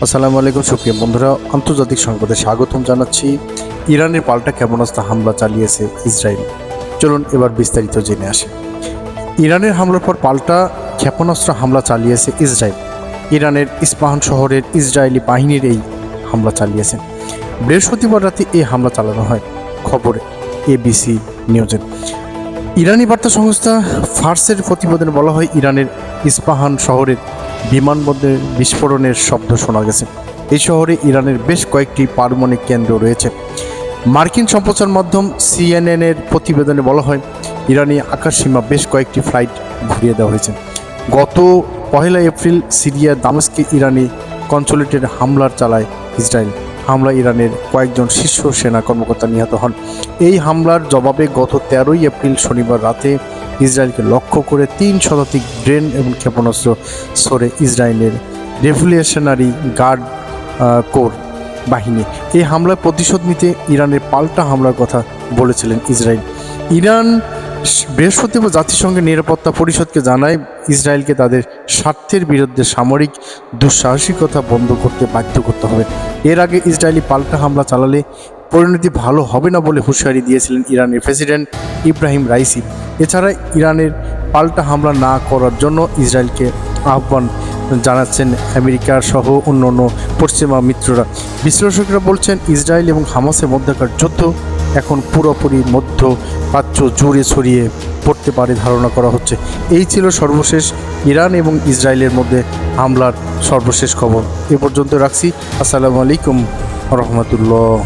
আসসালামু আলাইকুম সুপ্রিয় বন্ধুরা, আন্তর্জাতিক সংবাদে স্বাগতম জানাচ্ছি। ইরানের পাল্টা ক্ষেপণাস্ত্র হামলা চালিয়েছে ইসরায়েল। চলুন এবার বিস্তারিত জেনে আসি। ইরানের হামলার পর পাল্টা ক্ষেপণাস্ত্র হামলা চালিয়েছে ইসরায়েল। ইরানের ইস্পাহান শহরের ইসরায়েলি বাহিনীর এই হামলা চালিয়েছে। বৃহস্পতিবার রাতে এই হামলা চালানো হয়, খবরে ABC নিউজের। ইরানি বার্তা সংস্থা ফার্সের প্রতিবেদনে বলা হয়, ইরানের ইস্পাহান শহরের বিমানবন্দরে বিস্ফোরণের শব্দ শোনা গেছে। এই শহরে ইরানের বেশ কয়েকটি পারমাণবিক কেন্দ্র রয়েছে। মার্কিন সম্প্রচার মাধ্যম CNN এর প্রতিবেদনে বলা হয়, ইরানি আকাশসীমা বেশ কয়েকটি ফ্লাইট ঘুরিয়ে দেওয়া হয়েছে। গত 1 এপ্রিল সিরিয়ার দামেস্কে ইরানি কনসুলেটের হামলার চালায় ইসরায়েল। হামলা ইরানের কয়েকজন শীর্ষ সেনা কর্মকর্তা নিহত হন। এই হামলার জবাবে গত 13 এপ্রিল শনিবার রাতে ইসরায়েলকে লক্ষ্য করে 3 শতাধিক ড্রোন এবং ক্ষেপণাস্ত্র ছোড়ে ইসরায়েলের রেভলিউশনারি গার্ড কোর বাহিনী। এই হামলার প্রতিশোধ নিতে ইরানের পাল্টা হামলার কথা বলেছিলেন ইসরায়েল। ইরান বৃহস্পতিবার জাতিসংঘের নিরাপত্তা পরিষদকে জানায়, ইসরায়েলকে তাদের স্বার্থের বিরুদ্ধে সামরিক দুঃসাহসিকতা বন্ধ করতে বাধ্য করতে হবে। এর আগে ইসরায়েলি পাল্টা হামলা চালালে পরিণতি ভালো হবে না বলে হুঁশিয়ারি দিয়েছিলেন ইরানের প্রেসিডেন্ট ইব্রাহিম রাইসি। এছাড়া ইরানের পাল্টা হামলা না করার জন্য ইসরায়েলকে আহ্বান জানাচ্ছেন আমেরিকার সহ অন্যান্য পশ্চিমা মিত্ররা। বিশ্লেষকরা বলছেন, ইসরায়েল এবং হামাসের মধ্যকার যুদ্ধ এখন পুরোপুরি মধ্যপ্রাচ্য জুড়ে ছড়িয়ে পড়তে পারে ধারণা করা হচ্ছে। এই ছিল সর্বশেষ ইরান এবং ইসরায়েলের মধ্যে হামলার সর্বশেষ খবর। এ পর্যন্ত রাখছি। আসসালামু আলাইকুম রহমতুল্লাহ।